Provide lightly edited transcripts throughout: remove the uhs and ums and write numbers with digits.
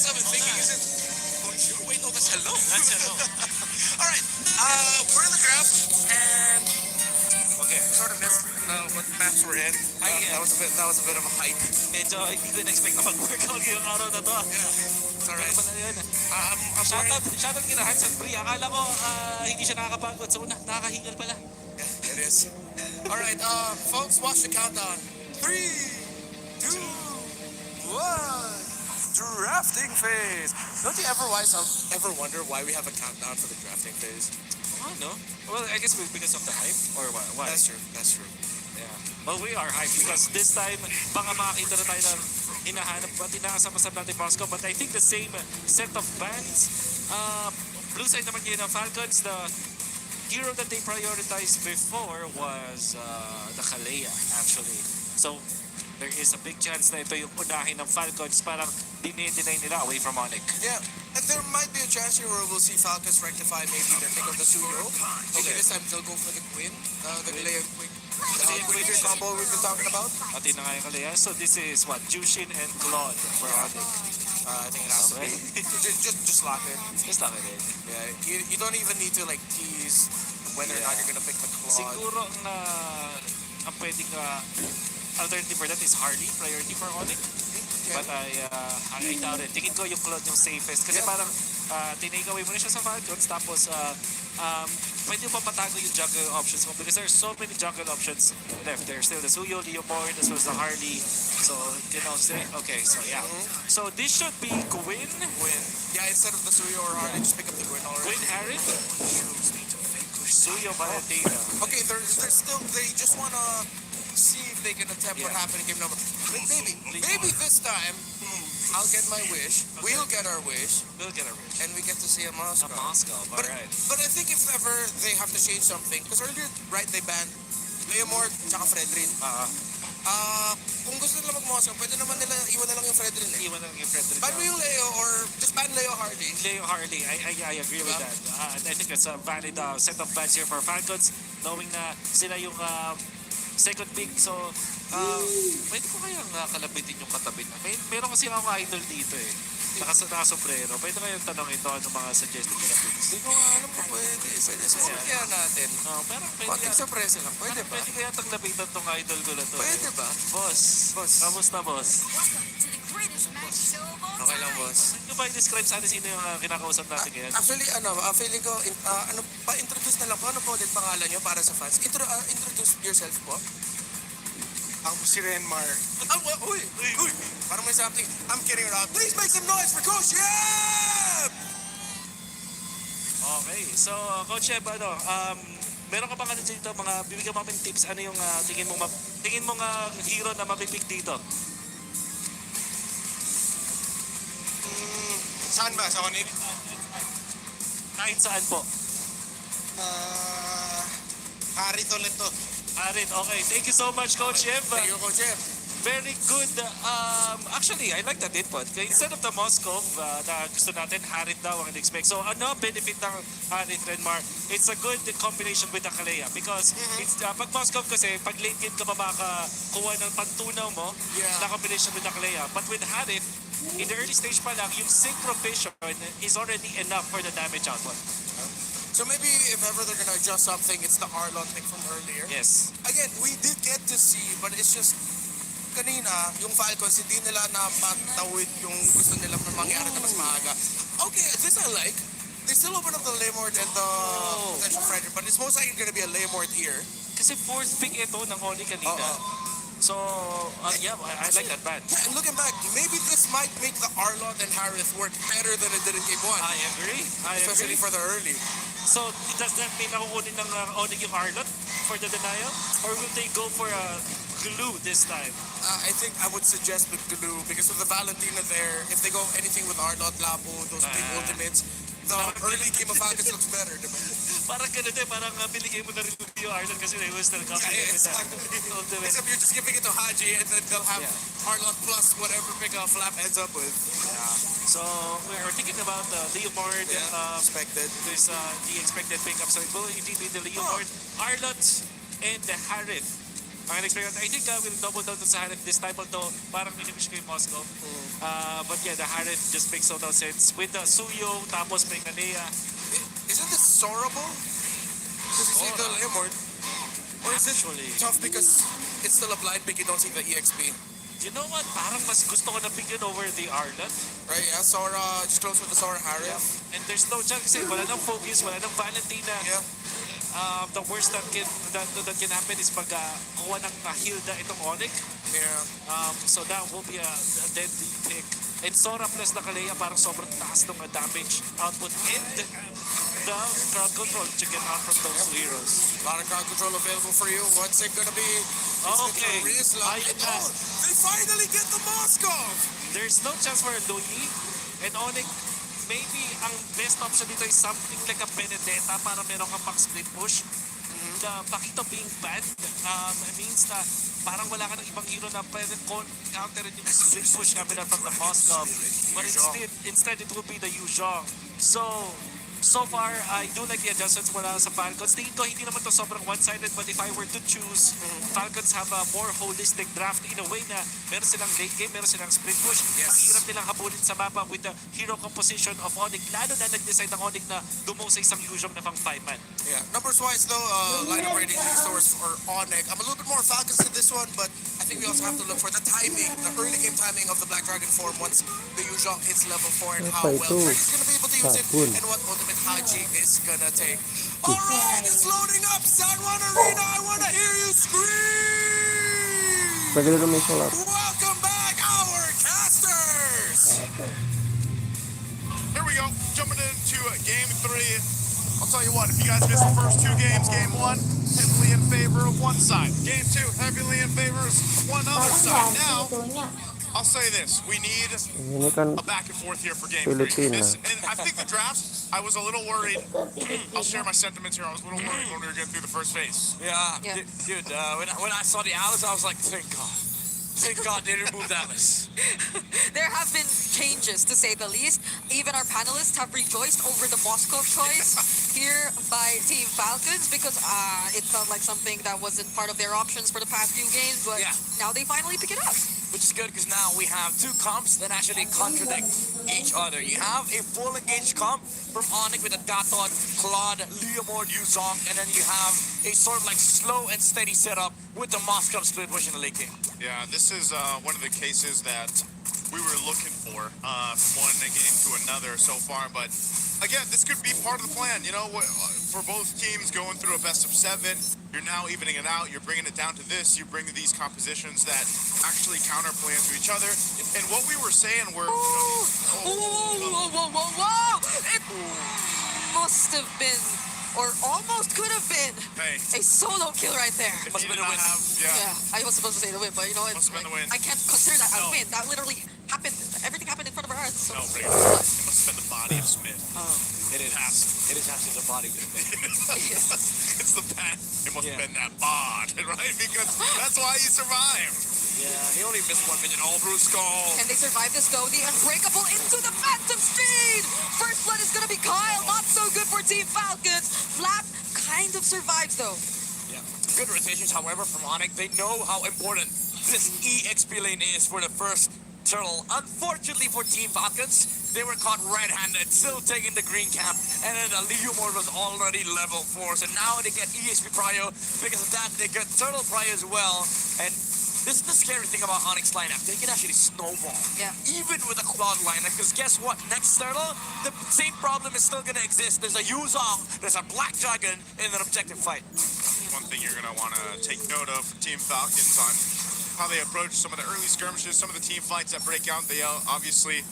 first I've been thinking is it bonjour? Wait, no, that's hello. That's hello. All right, we're in the draft, and okay, sort of missed what maps we're in. That was a bit of a hike. Medyo hindi ko na-expect na mag-workout yung araw na to. Yeah, it's alright. Pala yun. I'm sorry. Shoutout kina Hanson Brie. Akala ko hindi siya nakakapagod. So nakakahingal pala. Yeah, it is. All right, folks, watch the countdown. 3, 2, 1. Drafting phase. Don't you ever wonder why we have a countdown for the drafting phase? Oh, no? Well, I guess because of the hype or why? That's true. That's true. Yeah. Well, we are hyped because this time, baka makakita na tayo ng hinahanap at inaasama-asam natin Moscow. But I think the same set of bands. Blue side naman yun ng Falcons. The hero that they prioritized before was the Kalea, actually. So, there is a big chance na ito yung unahin ng Falcons. Parang dinay nila away from Onyx. Yeah, and there might be a chance here where we'll see Falcons rectify maybe their pick of the Suyo. Maybe this time they'll go for the Quinn. The Kalea Quinn combo we've been talking about. Pati na nga yung Kalea. So, this is what? Jushin and Claude for Onyx. I think it has to be. Just lock it. Just lock it in. Yeah, you don't even need to like tease whether or not you're gonna pick the Claude. Siguro ang pwedeng alternative for that is Harley, priority for Onyx. Yeah. But I doubt it. Tingin ko yung Claude yung safest. Kasi parang tinake away mo na siya sa Falcons. Tapos pwede mo patago yung jungle options mo because there's so many jungle options left. There's still the Suyo, Leomord, as well as the Harley. So, you know, okay, so yeah. So this should be Gwyn. Yeah, instead of the Suyo or Harley, just pick up the Gwyn already. Gwyn Harris. Suyo Valentina. Okay, they're still, they just wanna see if they can attempt what happened in game number. Maybe this time I'll get my wish. Okay. We'll get our wish. And we get to see a Moscow. Alright. But I think if ever they have to change something, because earlier, right, they banned Leomord tsaka Fredrin. Kung gusto nila mag-Moscow, pwede naman nila iwan na lang yung Fredrin eh. Ban mo yung Leo or just ban Leo Harley. Leo Harley, I agree with that. I think it's a valid set of bans here for Falcons, knowing na sila yung second pick. So, pwede ko kayang kalabitin yung katabi na. Meron kasi ako idol dito eh. Nakasombrero. Pwede kayang tanong ito ano mga suggested ko na picks. Hindi ko alam kung pwede. Kaya natin. Pero pwede konting surpresa lang. Pwede ba? Pwede kaya itong labitan itong idol ko na to. Pwede ba? Boss. Kamusta, boss? Okay lang, boss. Hindi ba i-describe sa atin sino yung kinakausap natin ngayon? Actually, feeling ko, pa-introduce na lang po. Ano po ulit pangalan nyo para sa fans? Introduce yourself po. Ako si Renmar. Uy! Parang may something. I'm kidding around. Please make some noise for Coach Yeb! Okay, so Coach Yeb, meron ka bang ano dito, bibigyan mo kami tips, ano yung tingin mo nga hero na mapipick dito? Saan ba? Sa Onyx? Kahit saan po. Harit ulit to. Harit, okay. Thank you so much, Coach Yeb. Thank you, Coach Yeb. Very good. Actually, I like that input. Instead of the Moscow na gusto natin, Harit daw ang expect. So, ano benefit ng Harit, Renmar? It's a good combination with the Kalea because it's, pag Moscow kasi, pag late game ka pa makakuha ng pantunaw mo, na combination with the Kalea. But with Harit, in the early stage pa lang, yung synchro vision is already enough for the damage output. So maybe if ever they're gonna adjust something, it's the Arlon pick from earlier. Yes. Again, we did get to see, but it's just kanina, yung Falcons, hindi nila napatawid yung gusto nilang mangyari na mas maaga. Okay, this I like. They still open up the Leomord and the potential Frederick, but it's most likely gonna be a Leomord here. Kasi fourth pick ito ng Oli kanina. So, yeah, I like that ban. Yeah, and looking back, maybe this might make the Arlon and Harith work better than it did in Game 1. I agree. Especially for the early. So, does that mean nakukunin ng Onyx yung Arlon for the denial? Or will they go for a glue this time? I think I would suggest the glue because with the Valentina there, if they go anything with Arlon, Lapo, those big ultimates, the early game of Falcons looks better, diba? Parang ganun eh, parang binigay mo na rin yung Arlon kasi they will still come with exactly. Except you're just giving it to Haji and then they'll have Arlon plus whatever pick Flap ends up with. So, we're thinking about Leomord. Expected. There's the expected pickup. So, it will indeed be the Leomord, Arlot, and the Harith. Ang expect I think we'll double down to sa Harith this time, although parang minimish ko yung Moscow. But yeah, the Harith just makes total sense. With the Suyo, tapos may Kalea. Isn't this sorrowful? Because you see the Sora. Lemord. Or is it Actually. tough because it's still a blind pick, you don't see the EXP? You know what? Parang mas gusto ko na bigyan over the Arlet. Right, yeah, Sora, just close with the Sora Harith. And there's no chance kasi wala nang focus, wala nang Valentina. Yeah. The worst that can happen is pag kuha ng Hilda itong Onyx. Yeah. So that will be a deadly pick. And Sora plus na Kalea parang sobrang taas ng damage output and the crowd control to get out from those two heroes. A lot of crowd control available for you. What's it gonna be? Okay. They finally get the Moscow! There's no chance for Louis and Onyx. Maybe ang best option dito is something like a Benedetta para meron kang pang split push. The Pakito being banned means na parang wala ka ng ibang hero na pwede counter yung split push coming out from the Moscow. But instead it will be the Yuzhong. So far, I do like the adjustments mula sa Falcons. Tingin ko, hindi naman to sobrang one-sided, but if I were to choose, Falcons have a more holistic draft in a way na meron silang late game, meron silang sprint push. Yes. Ang hirap nilang habulin sa mapa with the hero composition of Onyx, lalo na nag-decide ng Onyx na dumo sa isang Yuzhong na pang 5-man. Yeah, numbers wise though, line of rating stores for Onyx. I'm a little bit more Falcons to this one, but I think we also have to look for the timing, the early game timing of the Black Dragon form once the Yuzhong hits level 4 and how well Drake is going to be able to use it and what ultimate Haji is going to take. Alright, it's loading up San Juan Arena. I want to hear you scream! Welcome back, our casters! Here we go, jumping into game 3. I'll tell you what, if you guys missed the first 2 games, game 1, heavily in favor of one side. Game 2, heavily in favor of one other side. Now, I'll say this, we need Ini kan a back and forth here for game 3. Filipina. And I think the drafts, I was a little worried. I'll share my sentiments here. I was a little worried when we were getting through the first phase. Yeah. Dude, when I saw the Alice, I was like, thank God. Thank God they removed Alice. There have been changes, to say the least. Even our panelists have rejoiced over the Moscow choice here by Team Falcons because it felt like something that wasn't part of their options for the past few games, but Yeah. now they finally pick it up. Which is good because now we have 2 comps that actually contradict each other. You have a full engaged comp from Onyx with a Datot, Claude, Leomord, Yuzong, and then you have a sort of like slow and steady setup with the Moscow split push in the late game. Yeah, this is one of the cases that we were looking for from one game to another so far. But again, this could be part of the plan. You know, for both teams going through a best of 7, you're now evening it out. You're bringing it down to this. You bring these compositions that actually counterplay to each other. And what we were saying were, Whoa! It must have been, or almost could have been, hey, a solo kill right there. if Must you have did been a not win. have, Yeah, I was supposed to say the win, but you know, Must have been the win. I can't consider that a No. win. That literally happened. Everything happened in front of our eyes. So. No, it must have been the body of Smith. It is. It is actually the body. It's the bat. It must have Yeah. been that bod, right? Because that's why he survived. Yeah, he only missed 1 minute all through skull. Can they survive this though? The Unbreakable into the Phantom Speed! First blood is gonna be Kyle. Not so good for Team Falcons. Flap kind of survives though. Yeah. Good rotations, however, from Onyx. They know how important this EXP lane is for the first turtle. Unfortunately for Team Falcons, they were caught red-handed, still taking the green cap, and then the Leomord was already level 4, so now they get EXP prio. Because of that, they get turtle prio as well, and this is the scary thing about Onyx lineup. They can actually snowball. Yeah. Even with a Cloud lineup, because guess what? Next turtle, the same problem is still gonna exist. There's a Yuzong, there's a Black Dragon, and an objective fight. One thing you're going to want to take note of for Team Falcons on how they approach some of the early skirmishes, some of the team fights that break out. They obviously,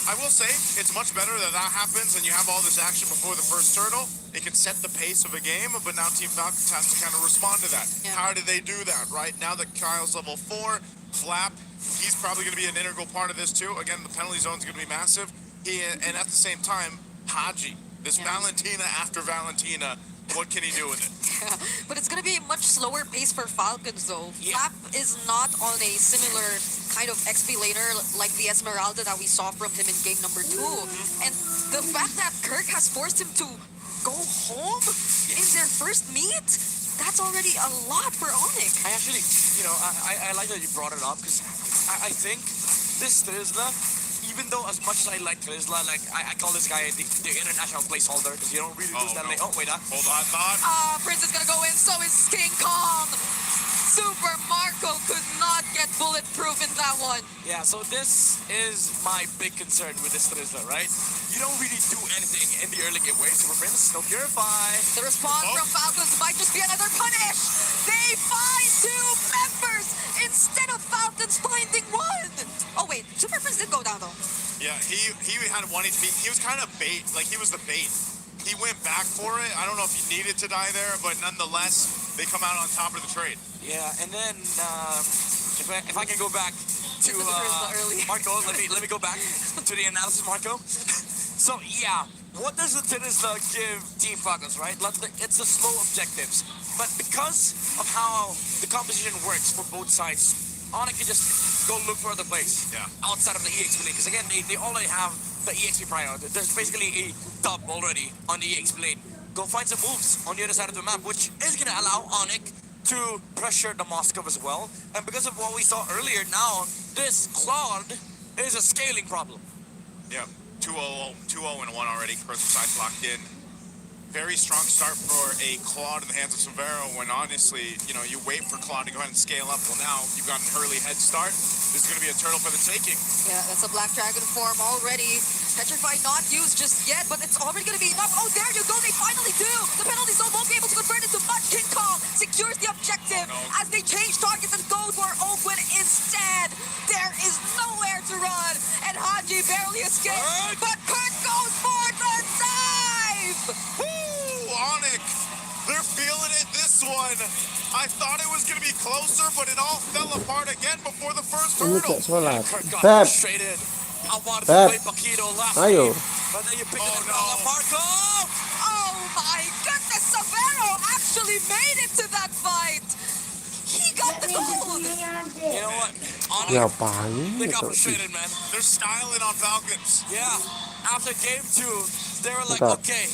I will say, it's much better that happens and you have all this action before the first turtle. It can set the pace of a game, but now Team Falcons has to kind of respond to that. Yeah. How do they do that, right? Now that Kyle's level 4, Flap, he's probably going to be an integral part of this too. Again, the penalty zone is going to be massive. And at the same time, Haji, this Yeah. Valentina after Valentina, what can he do with it? But it's gonna be a much slower pace for Falcons though. Yeah. Flap is not on a similar kind of XP laner like the Esmeralda that we saw from him in game number 2. And the fact that Kirk has forced him to go home in their first meet, that's already a lot for Onyx. I actually, I like that you brought it up because I think this Trizla, even though as much as I like Trizla, like I call this guy the international placeholder because you don't really lose that late. Oh, wait, Hold on, thought. Prince is gonna go in, so is King Kong. Super Marco could not get bulletproof in that one. Yeah, so this is my big concern with this Trizla, right? You don't really do anything in the early game. Wait, Super Prince, no purify. The response from Falcons might just be another punish. They find 2 members instead of Falcons finding 1. Oh wait, Super Prince did go down though. Yeah, he had 1 HP. He was kind of bait. Like, he was the bait. He went back for it. I don't know if he needed to die there, but nonetheless, they come out on top of the trade. Yeah, and then if I can go back to Look at the Trizla early. Marco, let me go back to the analysis, Marco. So yeah, what does the Trizla give Team Falcons, right? Like, it's the slow objectives, but because of how the composition works for both sides, Onyx can just go look for other place outside of the EXP lane. Because again, they already have the EXP prior. There's basically a dub already on the EXP lane. Go find some moves on the other side of the map, which is going to allow Onyx to pressure the Moscow as well. And because of what we saw earlier, now this Claude is a scaling problem. Yeah, 2-0 and 1 already. Crystal sides locked in. Very strong start for a Claude in the hands of Severo when honestly, you wait for Claude to go ahead and scale up. Well, now you've got an early head start. This is going to be a turtle for the taking. Yeah, that's a Black Dragon form already. Petrify not used just yet, but it's already going to be enough. Oh, there you go. They finally do. The penalty zone won't be able to convert into much. King Kong secures the objective as they change targets and go for Oakwood instead. There is nowhere to run, and Haji barely escapes, but Kirk goes for the dive. Onyx, they're feeling it this one. I thought it was going to be closer, but it all fell apart again before the first นี่ hurdle. แกะโซลา Kirk got แซ่บ frustrated. I wanted to Fab. play Paquito last Ayo. game, but then you picked it no. up, Marco. Oh my goodness, Severo actually made it to that fight. He got the gold. You know what? อย่า Onyx, ไป they got frustrated, man. They're styling on Falcons. Yeah, after game 2, they were like, Okay. okay,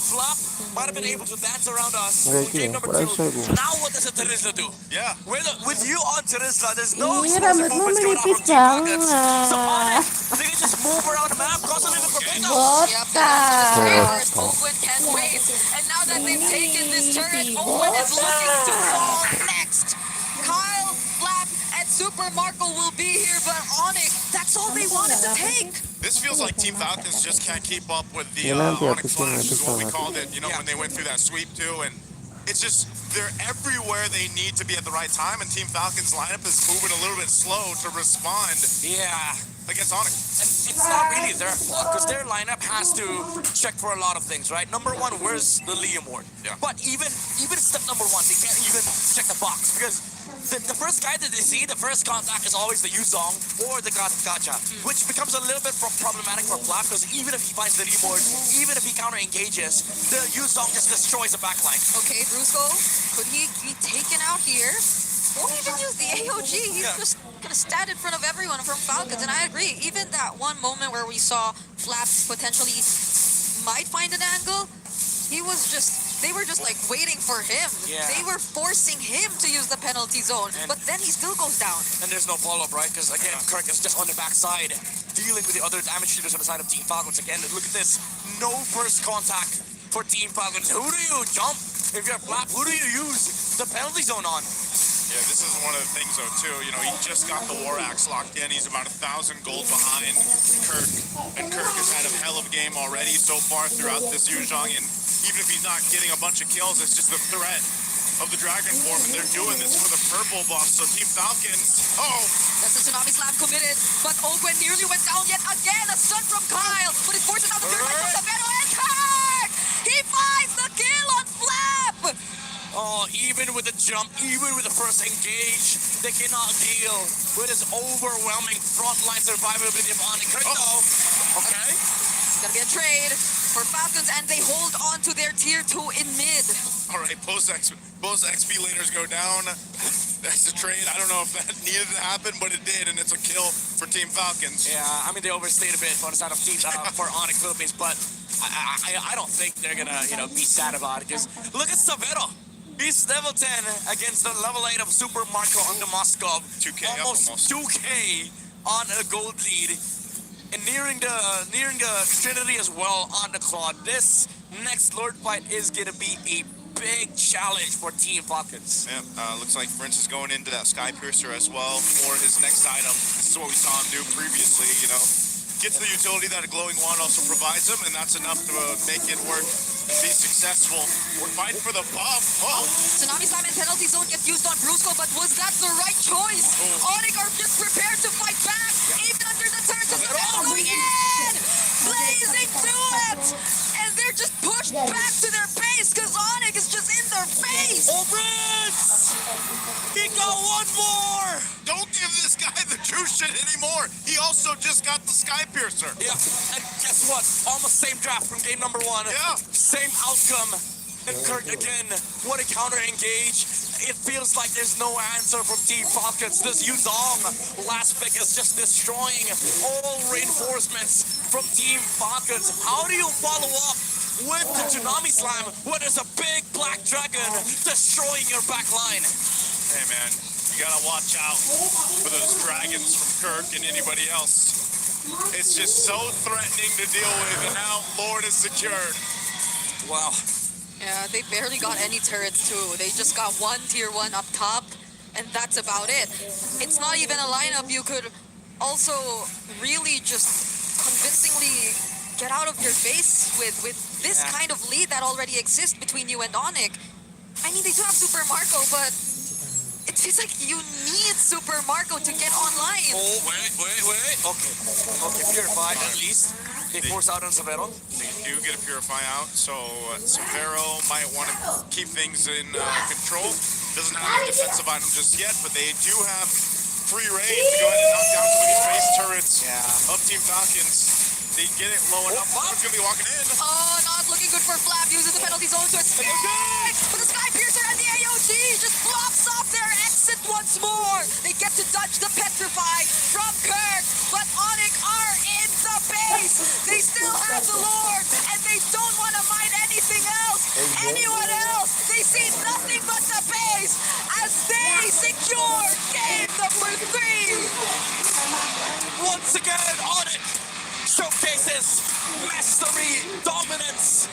Flop might have been able to dance around us Okay, in game number what I 2. say, bro? Now what does a Trizla do? Yeah. With you on Trizla, there's no Mira, explosive no movements me going on from Team pisaban, Falcons. So Onyx, they can just move around the map, cause a little torpedo. Yep, that's the Oakwood can't wait. And now that they've taken this turret, Oakwood is looking to fall next. Kyle, Flap, and Super Marco will be here, but Onyx, that's all they wanted to take. This feels like Team Falcons just can't keep up with the Yeah, man, Onyx yeah, Flash, is what we yeah. called it, when they went through that sweep too. And it's just, they're everywhere they need to be at the right time, and Team Falcons lineup is moving a little bit slow to respond Yeah. against Onyx. And it's not really their fault because their lineup has to check for a lot of things, right? Number 1, where's the Liam ward? Yeah. But even step number 1, they can't even check the box because the first guy that they see, the first contact is always the Yuzong or the Gacha, which becomes a little bit problematic for Flap because even if he finds the Liam ward, even if he counter engages, the Yuzong just destroys the backline. Okay, Brusco, could he be taken out here? Won't even use the AOG. He's just gonna stand in front of everyone from Falcons. And I agree, even that one moment where we saw Flap potentially might find an angle, they were just like waiting for him. Yeah. They were forcing him to use the penalty zone, but then he still goes down. And there's no follow-up, right? Because again, Kirk is just on the backside, dealing with the other damage dealers on the side of Team Falcons. Again, look at this. No first contact for Team Falcons. Who do you jump? If you're Flap, who do you use the penalty zone on? Yeah, this is one of the things though too. He just got the War Axe locked in. He's about 1,000 gold behind Kirk, and Kirk has had a hell of a game already so far throughout this Yuzhong. And even if he's not getting a bunch of kills, it's just the threat of the Dragon form, and they're doing this for the purple buff. So Team Falcons, That's the Tsunami Slam committed, but Oakwood nearly went down yet again. A stun from Kyle, but it's forces out the turret from Severo and Kirk! He finds the kill on Flap! Oh, even with the jump, even with the first engage, they cannot deal with his overwhelming frontline survivability of Onyx. Kirk, though. Okay. It's gonna be a trade for Falcons, and they hold on to their tier 2 in mid. all right, both XP laners go down. That's a trade. I don't know if that needed to happen, but it did, and it's a kill for Team Falcons. Yeah, I mean, they overstayed a bit on the side of Team for Onyx Philippines, but I don't think they're gonna, be sad about it, because look at Severo. He's level 10 against the level 8 of Super Marco on the Moskov. 2K up almost almost. 2K on a gold lead. And nearing the Trinity as well on the Claude. This next Lord fight is gonna be a big challenge for Team Falcons. Yeah, looks like Prince is going into that Sky Piercer as well for his next item. This is what we saw him do previously, you know. Gets the utility that a glowing wand also provides him, and that's enough to make it work and be successful. We're fighting for the buff. Oh, Tsunami Slam and Penalty Zone get used on Brusco, but was that the right choice? Onyx are just prepared to fight back, even under the turns of the going in! Blazing to it! And they're just pushed back to their base because Onyx is just in their face! Oh, Prince! He got one more! don't give this guy the true shit anymore. He also just got the Sky Piercer. Yeah, and guess what? Almost same draft from game number 1. Yeah. Same outcome. And Kirk again, what a counter engage. It feels like there's no answer from Team Falcons. This Yuzong last pick is just destroying all reinforcements from Team Falcons. How do you follow up with the Tsunami Slam when there's a big black dragon destroying your back line? Hey, man, you gotta watch out for those dragons from Kirk and anybody else. It's just so threatening to deal with, and now Lord is secured. Wow. Yeah, they barely got any turrets too. They just got one tier 1 up top, and that's about it. It's not even a lineup you could also really just convincingly get out of your base with this kind of lead that already exists between you and Onyx. I mean, they do have Super Marco, but it feels like you need Super Marco to get online. Oh, wait. Okay, Purified at least. They force out on Severo. They do get a Purify out, so Severo might want to keep things in control. Doesn't have a defensive item just yet, but they do have free reign to go ahead and knock down some of these base turrets of Team Falcons. They get it low enough. Someone's going to be walking in. Oh, not looking good for Flap. Uses the penalty zone to escape. But the Sky Piercer and the AOG just blocks off their exit once more. They get to dodge the Petrify from Kirk, but Onyx are in the base. They still have the Lord, and they don't want to mine anything else. Anyone else. They see nothing but the base as they secure game number 3. Once again, Onyx showcases mastery, dominance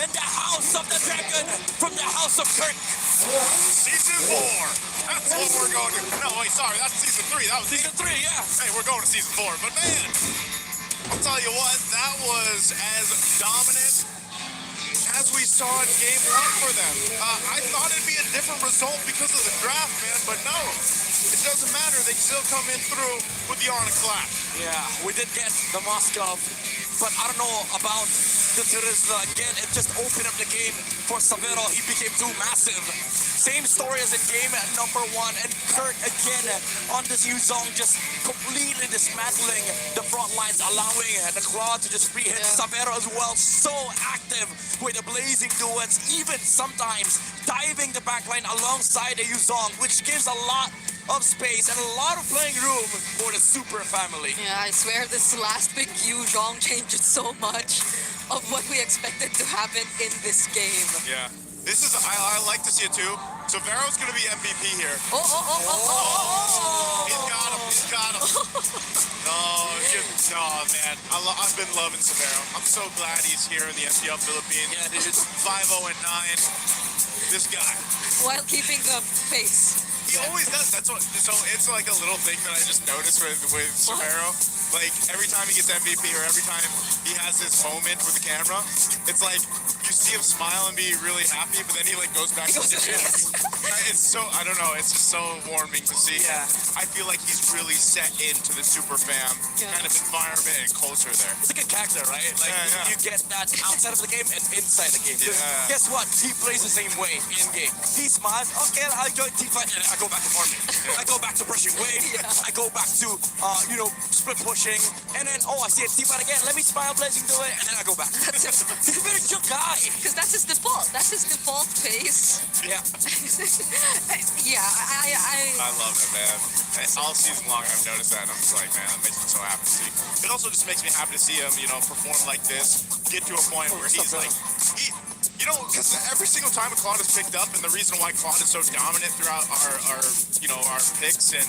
in the House of the Dragon from the House of Kirk. Season 4. That's what we're going to. No, wait, sorry. That's Season 3. That was Season 3, yeah. Hey, we're going to Season 4. But, man, I'll tell you what. That was as dominant as we saw in Game 1 for them. I thought it'd be a different result because of the draft, man. But no. It doesn't matter. They still come in through with the Onyx Clash. Yeah, we did get the Moskov, but I don't know about the Terizla. Again, it just opened up the game for Severo. He became too massive. Same story as in game number 1, and Kirk again on this Yuzong just completely dismantling the front lines, allowing the Claw to just free hit Severo as well. So active with the blazing duets, even sometimes diving the backline alongside the Yuzong, which gives a lot of space and a lot of playing room for the Super family. Yeah, I swear this last big Yuzhong changes so much of what we expected to happen in this game. Yeah. This is, I like to see it too. Severo's going to be MVP here. Oh! He's got him. Oh, man. I've been loving Severo. I'm so glad he's here in the MPL Philippines. Yeah, dude. 5-0 and 9. This guy. While keeping the pace. He always does. That's what. So it's like a little thing that I just noticed with Severo. Like every time he gets MVP or every time he has this moment with the camera, it's like you see him smile and be really happy, but then he like goes back to the shit. It's so, I don't know. It's just so warming to see. Yeah. I feel like he's really set into the super fam kind of environment and culture there. It's like a character, right? Like you get that outside of the game and inside the game. Yeah. Guess what? He plays the same way in game. He smiles. Okay, I join team fight, and I go back to farming. I go back to brushing weight. I go back to split pushing, and then I see a team fight again. Let me smile, blazing to it, and then I go back. He's a very chill guy. Because that's his default. That's his default pace. Yeah. Yeah, I love it, man. And all season long, I've noticed that, and I'm just like, man, that makes me so happy to see. It also just makes me happy to see him, perform like this, get to a point where he's like, You know, because every single time a Claude is picked up, and the reason why Claude is so dominant throughout our picks and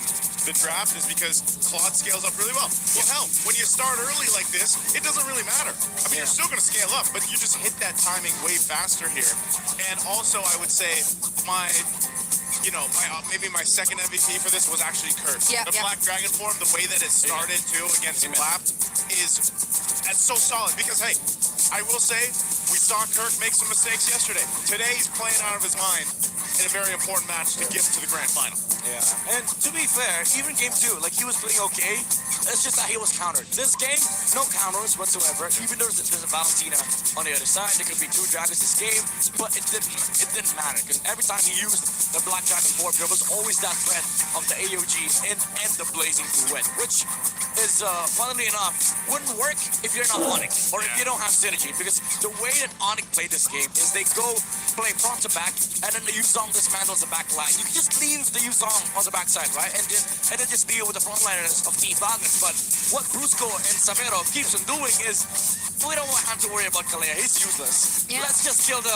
the draft is because Claude scales up really well. Well, hell, when you start early like this, it doesn't really matter. I mean, you're still going to scale up, but you just hit that timing way faster here. And also, I would say maybe my second MVP for this was actually Kurt. The Black Dragon form, the way that it started too against Clap that's so solid because hey, I will say we saw Kirk make some mistakes yesterday. Today he's playing out of his mind in a very important match to get to the grand final. Yeah, and to be fair, even game 2, like he was playing okay. It's just that he was countered. This game, no counters whatsoever. Even though there's a Valentina on the other side, there could be 2 dragons this game, but it didn't matter because every time he used the Black Dragon form, there was always that threat of the AOG and the Blazing Duet, which is, funnily enough, wouldn't work if you're not Onyx or if you don't have synergy. Because the way that Onyx played this game is they go play front to back, and then the Yuzong dismantles the back line. You can just leave the Yuzong on the backside, right? And then just deal with the frontliners of Team Falcons. But what Brusco and Savero keeps on doing is we don't have to worry about Kalea. He's useless. Yeah. Let's just kill the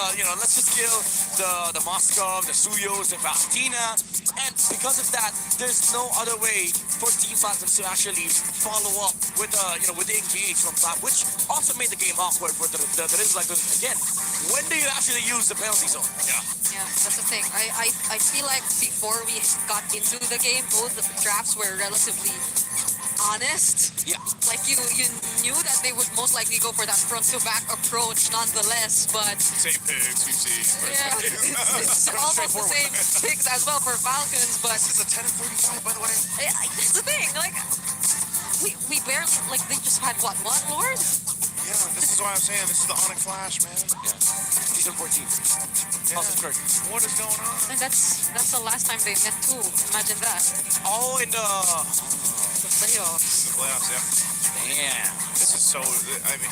Moskov, the Suyos, the Valentina. And because of that, there's no other way for Team Falcons to actually follow up with the engage from Flap, which also made the game awkward for the like again. When do you actually use the penalty zone? Yeah, that's the thing. I feel like before we got into the game, both the drafts were relatively honest. Yeah. Like you knew that they would most likely go for that front to back approach nonetheless, but Same picks we've seen. yeah, it's almost the same picks as well for Falcons, but This is a 10 and 35, by the way. that's the thing, like we barely, like they just had what, one Lord? Yeah, this is why I'm saying this is the Onyx Flash, man. Yeah. Season 14. House of Kirk. What is going on? And that's the last time they met too. Imagine that. Oh, in the playoffs. The playoffs, yeah. damn. This is so, I mean,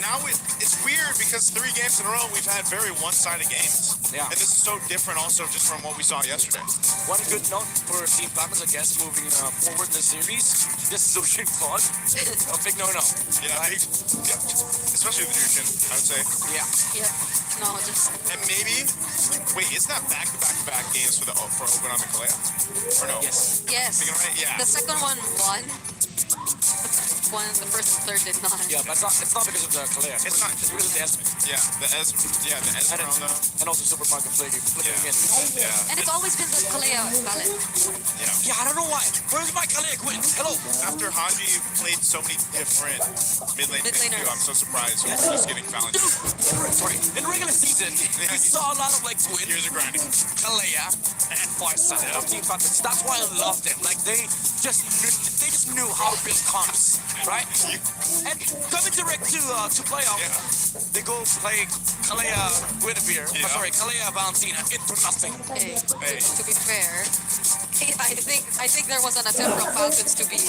now it's weird because 3 games in a row we've had very one-sided games. Yeah. And this is so different also just from what we saw yesterday. One good note for Team Falcons, I guess, moving forward in the series. This is Zushin Claude. A big no-no. Yeah, especially the Jushin, I would say. Yeah. Yeah. No, just And maybe, wait, is that back-to-back games for Open on the Kalea? Or no? Yes. yes. Thinking right? Yeah. The second one won. The first and third did not. Yeah, but it's not because of the Kalea. It's not. It's because of the Esmond. Yeah, the Esmer on the... And also Supermarket flipping in. Yeah. And it's always been the Kalea balance. Yeah. Yeah, I don't know why. Where's my Kalea quit? Hello. After Haji played so many different mid-lane picks too, Mid-laners. I'm so surprised he's getting challenged. Sorry. In regular season, we saw a lot of like Gwyn, Years of grinding. Kalea, and Farsight of Team Falcons. That's why I love them. Like they just knew how to build comps, right? And coming direct to playoff, they go play Kalea Guinevere. Yeah. Kalea Valentina into nothing. Hey, Hey. to be fair, I think there was an attempt from Falcons to be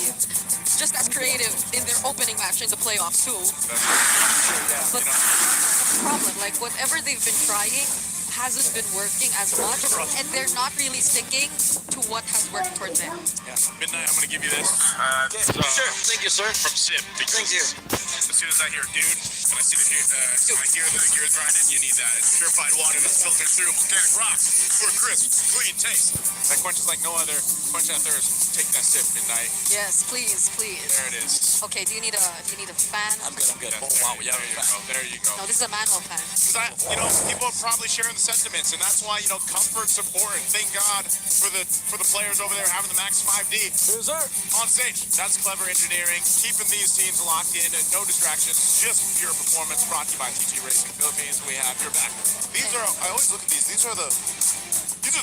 just as creative in their opening match in the playoffs too. But that's the problem. Like whatever they've been trying hasn't been working as much, and they're not really sticking to what has worked for them. Midnight, I'm gonna give you this. Sure. Thank you, sir. From Sip. Thank you. As soon as I hear dude, when I see the when I hear the gears grinding, you need that. It's purified water that's filtered through volcanic rocks for a crisp, clean taste. That quenches like no other. Quench that thirst. Take that sip, Midnight. Yes, please. There it is. Okay, do you need a fan? I'm good. Yes, Oh, wow. Yeah. there you go. No, this is a manual fan. Because people are probably sharing the sentiments, and that's why comfort's important. Thank God for the players over there having the max 5D Yes, sir. on stage. That's clever engineering, keeping these teams locked in, no distractions, just pure performance. Brought to you by TT Racing Philippines. We have your back. These are, I always look at these. These are the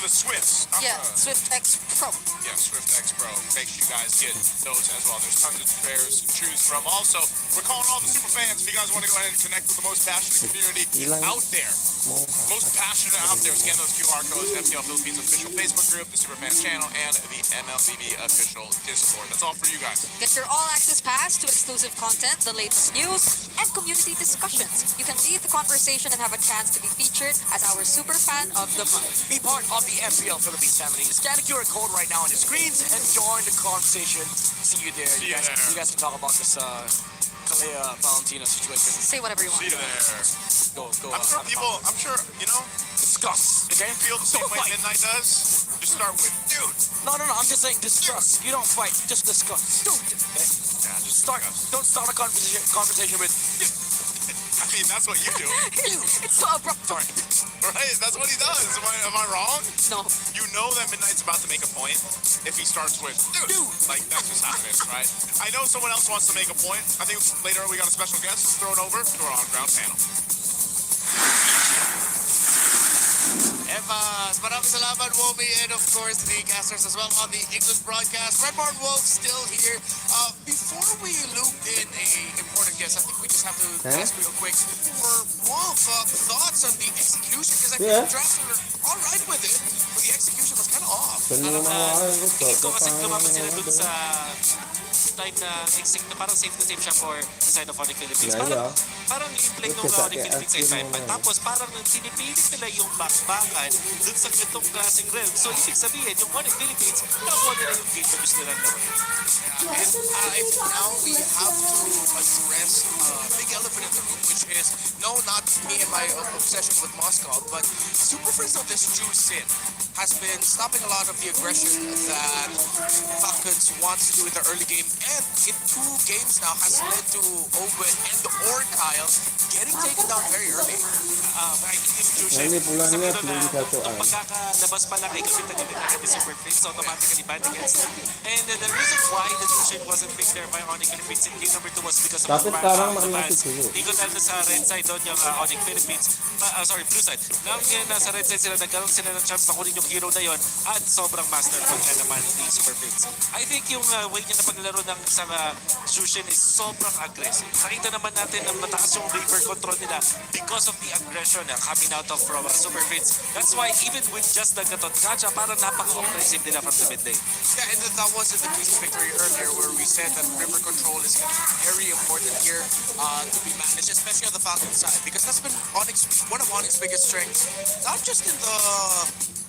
Swifts. Yeah, Swift X Pro. Yeah, Swift X Pro. Make sure you guys get those as well. There's tons of pairs to choose from. Also, we're calling all the super fans. If you guys want to go ahead and connect with the most passionate community out there, most passionate out there, scan those QR codes. MPL Philippines official Facebook group, the Superfans channel, and the MLBB official Discord. That's all for you guys. Get your all-access pass to exclusive content, the latest news, and community discussions. You can lead the conversation and have a chance to be featured as our super fan of the month. Be part of the Mpl Philippines family. Scan the QR code right now on the screens and join the conversation. See you there. You guys can talk about this Kalea Valentina situation. Say whatever you want. See there. Go. I'm sure people, Discuss. if you feel the same Don't way fight. Midnight does, just start with, dude. No. I'm just saying discuss. You don't fight. Just discuss. Dude. Okay? Yeah, just Start. discuss. Don't start a conversation with. Dude. I mean, that's what you do, It's so abrupt. Sorry. right? That's what he does. Am I wrong? No. You know that Midnight's about to make a point if he starts with, dude. Like, that's just how it is, right? I know someone else wants to make a point. I think later we got a special guest. Let's throw it over to our on-ground panel. Maraming salamat, Womi, and of course the casters as well on the English broadcast. Red Barn Wolf still here. Before we loop in a important guest, I think we just have to ask real quick for Wolf thoughts on the execution, because I think the drafts were all right with it, but the execution was kind of off. Tingin ko kasi lumabas sila dun sa time na parang safe na safe siya for the side of Onyx Philippines. Parang yung play ng Onyx Philippines sa environment. Tapos parang pinipilit nila yung backbackan dun sa ganitong klaseng realm. So ibig sabihin, yung Onyx Philippines, nakuha nila yung game na gusto nilang gawin. And I think now we have to address a big elephant in the room, which is, no, not me and my obsession with Moscow, but Super Friends of this Juice Sin has been stopping a lot of the aggression that Falcons wants to do in the early game, and in 2 games now has led to Owen and or Kyle getting taken down very early. I think yung Jushin, sabi doon na nung pagkakalabas pa lang ay gamit na agad ni Super Friends, automatically banned against them. And the reason why the Jushin wasn't picked there by Onyx Philippines in game number 2 was because of the bans. Ikot tayo sa red side doon yung Onyx Philippines, blue side. Now yun, nasa red side sila, nagkaroon sila ng chance na kunin yung hero na yon at sobrang masterful nga naman ni Super Friends. I think yung way niya na paglaro ng isang Jushin is sobrang aggressive. Nakita naman natin na mataas yung river control nila because of the aggression coming out of from Super Friends. That's why even with just the gatot kacha, parang napaka-aggressive nila from the mid lane. Yeah, and that was in the case victory earlier where we said that river control is very important here to be managed, especially on the Falcon side, because that's been one of Onyx's biggest strengths, not just in the...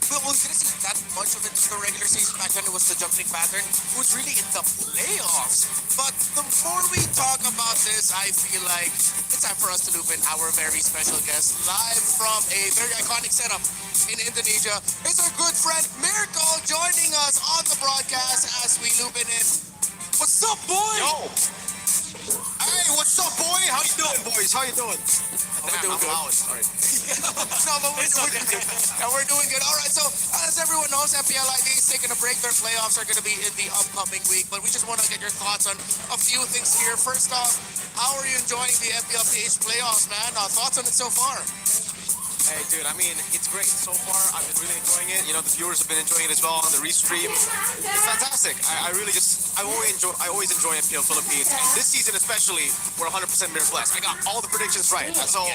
Well, we didn't see that much of it in the regular season. Back then it was the jumping pattern. It was really in the playoffs. But the more we talk about this, I feel like it's time for us to loop in our very special guest live from a very iconic setup in Indonesia. It's our good friend Miracle joining us on the broadcast as we loop in. What's up, boy? Yo! Hey, what's up, boy? How you doing, boys? How you doing? We're doing good. Sorry. No, but we're doing good. All right, so as everyone knows, Mpl is taking a break. Their playoffs are going to be in the upcoming week, but we just want to get your thoughts on a few things here. First off, how are you enjoying the Mpl Ph playoffs, man? Thoughts on it so far? Hey, dude, I mean, it's great so far. I've been really enjoying it. You know, the viewers have been enjoying it as well on the restream. It's fantastic. I always enjoy Mpl Philippines. And this season especially, we're 100% mirror blessed. I got all the predictions right. So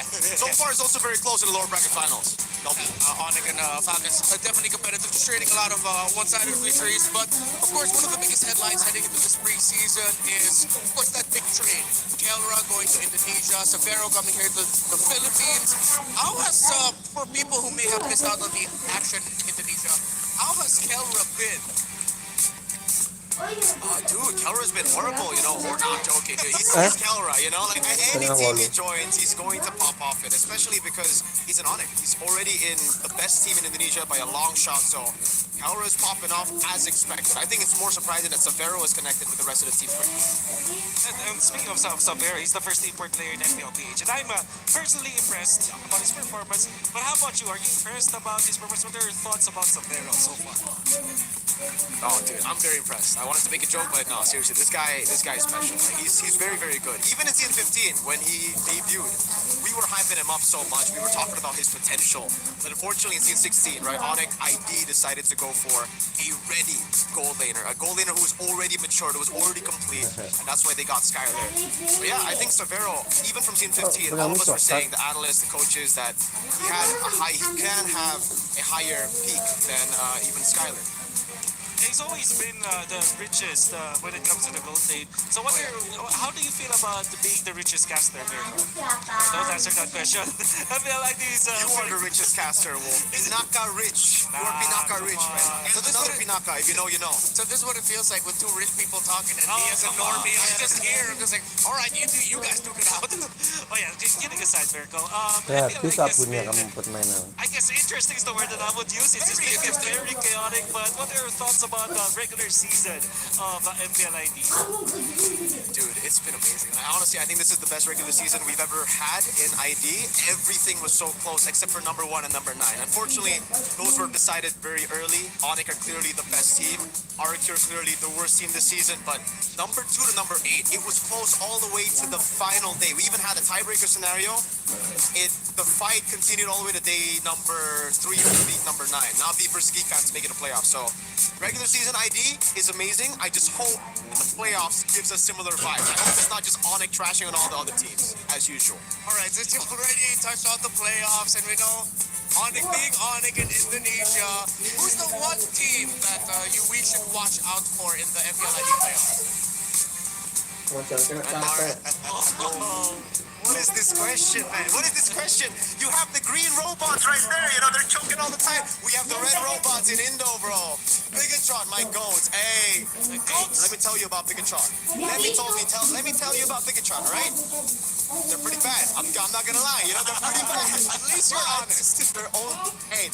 far it's also very close in the lower bracket finals. Onyx and Falcons are definitely competitive, just trading a lot of one-sided victories. But, of course, one of the biggest headlines heading into this preseason is, of course, that big trade. Kelra going to Indonesia, Severo coming here to the Philippines. How has, for people who may have missed out on the action in Indonesia, how has Kelra been? Dude, Kelra's been horrible, you know. We're not joking, dude. He's Kelra, you know. Like, any team he joins, he's going to pop off it, especially because he's an Onyx. He's already in the best team in Indonesia by a long shot, so Kelra is popping off as expected. I think it's more surprising that Severo is connected with the rest of the team. And speaking of Savera, he's the first import player in Mpl Ph. And I'm personally impressed about his performance. But how about you? Are you impressed about his performance? What are your thoughts about Savera so far? Oh, dude, I'm very impressed. I wanted to make a joke, but no, seriously, this guy is special. Like, he's very, very good. Even in Season 15, when he debuted, we were hyping him up so much. We were talking about his potential. But unfortunately, in Season 16, right, Onyx ID decided to go for a ready gold laner. A gold laner who was already matured, who was already complete, and that's why they got Skylar. But yeah, I think Severo, even from Season 15, all of us were saying, the analysts, the coaches, that he can have a higher peak than even Skylar. he's always been the richest when it comes to the gold plate. So how do you feel about being the richest caster, Mirko? Don't answer that question. I feel like these... You are the richest caster, Wolf. Pinaka rich. You are Pinaka rich, man. So this another Pinaka, if you know, you know. So this is what it feels like with two rich people talking, and me as a normie, I'm just here. I'm just like, all right, you guys took it out. Oh yeah, kidding aside, Mirko. Kaya I feel pisa like po it's niya been, kami mainan. I guess interesting is the word that I would use. It's just been very chaotic. But what are your thoughts about the regular season of Mpl ID? Dude, it's been amazing. Honestly, I think this is the best regular season we've ever had in ID. Everything was so close except for number 1 and number 9. Unfortunately, those were decided very early. Onyx are clearly the best team. Arctic are clearly the worst team this season. But number 2 to number 8, it was close all the way to the final day. We even had a tiebreaker scenario. The fight continued all the way to day number 3 to beat number 9. Now V versus Geekans making a playoff. So regular season ID is amazing. I just hope the playoffs gives us similar vibes. I hope it's not just Onyx trashing on all the other teams, as usual. All right, since you already touched on the playoffs, and we know Onyx being Onyx in Indonesia, who's the one team that we should watch out for in the MPLID playoffs? What is this question, man? What is this question? You have the green robots right there. You know, they're choking all the time. We have the red robots in Indo, bro. Bigatron, my goats. Hey, let me tell you about Bigatron. Let me tell you about Bigatron, all right? They're pretty bad. I'm not gonna lie. You know, they're pretty bad. At least you're honest.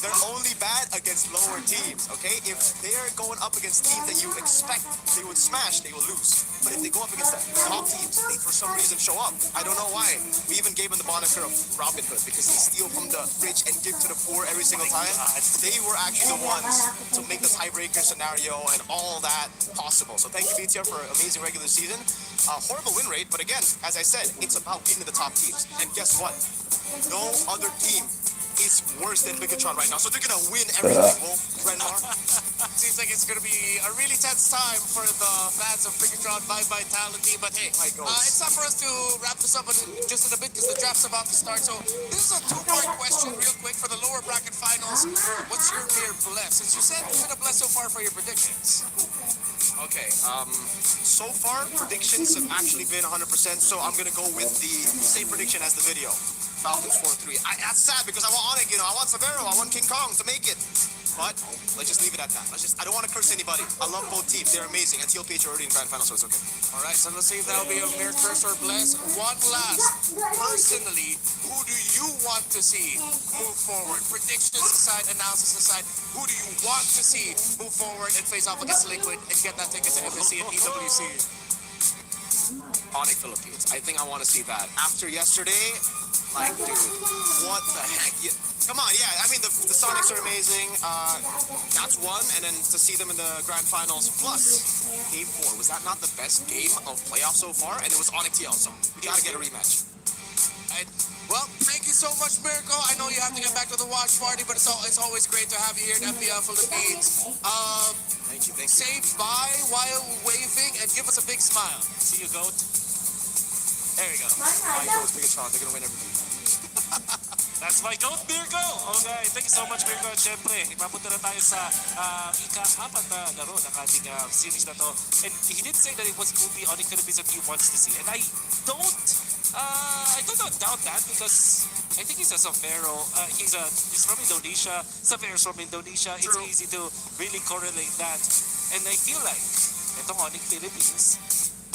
They're only bad against lower teams, okay? If they're going up against teams that you expect they would smash, they will lose. But if they go up against the top teams, they for some reason show up. I don't know why. We even gave them the moniker of Robin Hood because they steal from the rich and give to the poor every single time. They were actually the ones to make the tiebreaker scenario and all that possible. So thank you, BTR, for an amazing regular season. Horrible win rate, but again, as I said, it's about beating the top teams. And guess what? No other team is worse than Bigatron right now. So they're gonna win everything, Wolf, Renmar. Seems like it's going to be a really tense time for the fans of Bigatron by Vitality. But hey, it's time for us to wrap this up just in a bit because the draft's about to start. So this is a two-part question real quick for the lower bracket finals. What's your mere bless? Since you said you're going to bless so far for your predictions. Okay, so far predictions have actually been 100%, so I'm gonna go with the same prediction as the video. Falcons 4-3. That's sad because I want Onyx, I want Severo, I want King Kong to make it. But let's just leave it at that. I don't want to curse anybody. I love both teams. They're amazing. And Mpl Ph are already in grand final, so it's okay. All right, so let's see if that'll be a mere curse or bless. One last. Personally, who do you want to see move forward? Predictions aside, analysis aside, who do you want to see move forward and face off against Liquid and get that ticket to FSC and EWC? Onyx Philippines. I think I want to see that. After yesterday, like, dude, what the heck? Come on, yeah. I mean, the Sonics are amazing. That's one. And then to see them in the grand finals. Plus, Game 4. Was that not the best game of playoffs so far? And it was Onyx TL, so we got to get a rematch. Well, thank you so much, Mirko. I know you have to get back to the watch party, but it's always great to have you here in Mpl Philippines. Thank you. Say bye while waving and give us a big smile. See you, goat. There you go. My goals, Bigatron. They're going to win everything. That's my goat, Mirko! Okay, thank you so much, Mirko. At syempre, ipapunta na tayo sa ika-apat na laro ng ating series na to. And he did say that it was movie on the Philippines that he wants to see. And I don't doubt that because I think he's a Safero. He's from Indonesia. Safero's from Indonesia. It's easy to really correlate that. And I feel like itong Onyx Philippines,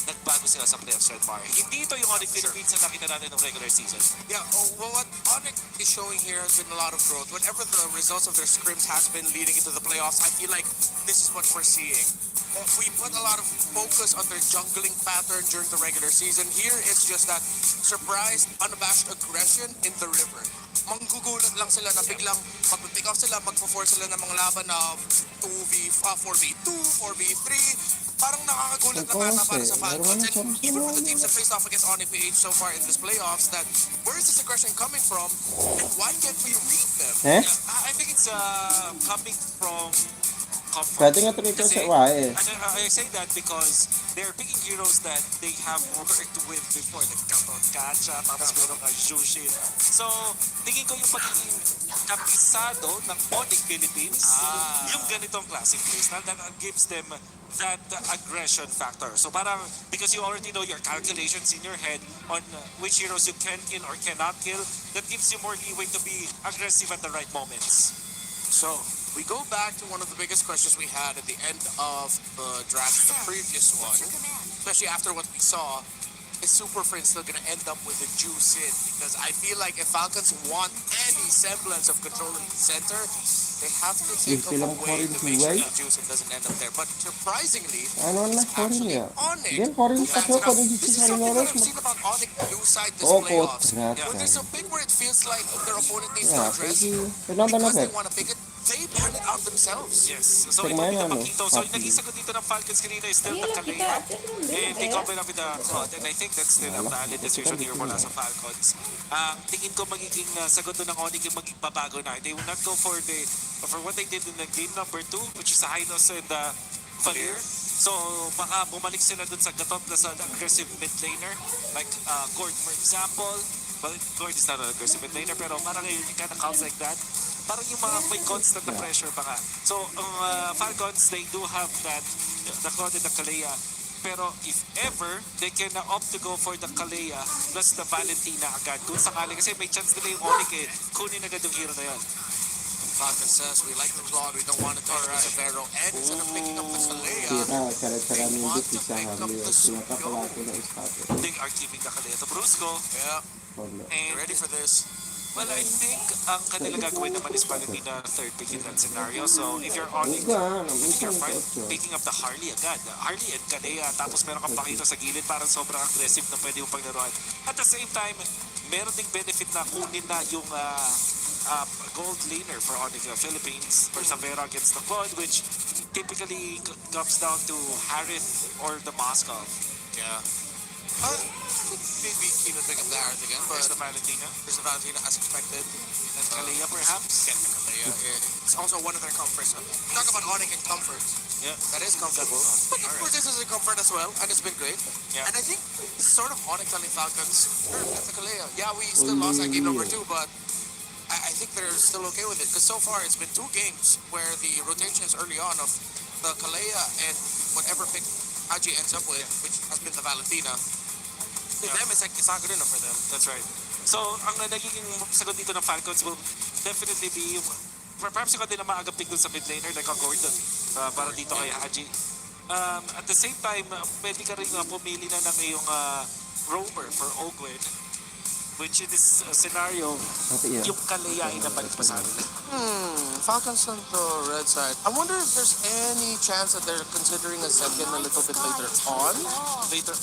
nagbago sila sa playoffs, Redmar. Hindi ito yung Onyx Philippines na nakita natin ng regular season. Yeah, well, what Onyx is showing here has been a lot of growth. Whatever the results of their scrims has been leading into the playoffs, I feel like this is what we're seeing. We put a lot of focus on their jungling pattern during the regular season. Here, it's just that surprised, unabashed aggression in the river. Manggugulat lang sila na biglang mag-pick off sila, magpo-force sila ng mga laban na 4v2, 4v3. Parang nakakagulat na para sa Falcons. And even for the teams that faced off against Mpl Ph so far in this playoffs, that where is this aggression coming from and why can't we read them? Eh? I think it's coming from comfort. Pwede nga trito Kasi, sa wae. I say that because they're picking heroes that they have worked with before. Like Katon Kacha, tapos meron ka Jushin. So, tingin ko yung pagiging kapisado ng Onyx Philippines, yung ganitong classic playstyle that gives them that aggression factor. So parang, because you already know your calculations in your head on which heroes you can kill or cannot kill, that gives you more leeway to be aggressive at the right moments. So, we go back to one of the biggest questions we had at the end of the draft, the previous one, especially after what we saw. Is Super Friends still going to end up with a juice in? Because I feel like if Falcons want any semblance of controlling the center, they have to think of a way to make sure that juice in doesn't end up there. But surprisingly, Ano na it's actually niya? Onyx. Yan, foreign who pa ends ko, it up. foreign This is something that I've seen about Onyx blue side this Opo, playoffs. trap When there's a yan. pick where it feels like their opponent needs to Yeah, address, pwede. Pinonda na because they pek. want to pick it, they plan it out themselves. Yes. So Tingnan ito mo, ano, pinapakita. So copy. naging sagot dito ng Falcons kanina is still the Kalea. And they combine up with the Cod. And I think that's still a valid decision here mula sa Falcons. Tingin ko magiging sagot doon ng Onyx yung maging babago na. They will not go for what they did in the game number 2, which is the Hylos and the Valir. So baka bumalik sila dun sa gatot na sa aggressive mid laner. Like Gord for example. Well, Gord is not an aggressive mid laner pero parang yung kind of counts like that. Parang yung mga may constant na pressure pa nga. So, Falcons, they do have that, the Cod and the Kalea. Pero if ever, they can opt to go for the Kalea plus the Valentina agad. Kung sakali, kasi may chance nila yung Onyx kunin agad yung hero na yun. Falcon says, we like the Claude, we don't want to touch the Severo, and instead of picking up the Kalea, Sira, karat-sara ng bit sa Harley. Pinakapalato ng status. They are keeping the Kalea to Brusco. yeah, And, ready for this. well, I think ang kanila gagawin naman is Valentina third pick in that scenario. So, if you're Onyx, Uga, I think you're fine namin picking up the Harley agad. Harley and Kalea, tapos meron kang pakita sa gilid, parang sobrang aggressive na pwede mong paglaruan. At the same time, meron ding benefit na kunin na yung gold laner for Onyx Philippines for Savera against the Cod, which typically comes down to Harith or the Moscow. Yeah. Maybe Kino pick up the Harith again, but There's the Valentina there's the Valentina as expected. and Kalea perhaps. Get the Kalea. It's also one of their comforts. Talk about Onyx and comfort. Yeah. That is comfortable. But of course, this is a comfort as well, and it's been great. Yeah. And I think this is sort of Onyx telling Falcons, sure, get the Kalea. Yeah, we still lost that game number 2, but I think they're still okay with it. Because so far, it's been 2 games where the rotations early on of the Kalea and whatever pick Haji ends up with, which has been the Valentina, to them, it's like, it's not good enough for them. That's right. So, ang nagiging sagot dito ng Falcons will definitely be yung, perhaps yung kanila maaga pick dun sa mid laner like a Gordon para dito kay Haji. At the same time, pwede ka rin pumili na ng iyong roamer for Ogwen, which in this scenario, Pati yan. yung Kalea ay nabalik pa sa kanila. Falcons on the red side. I wonder if there's any chance that they're considering a second a little bit later on. Later,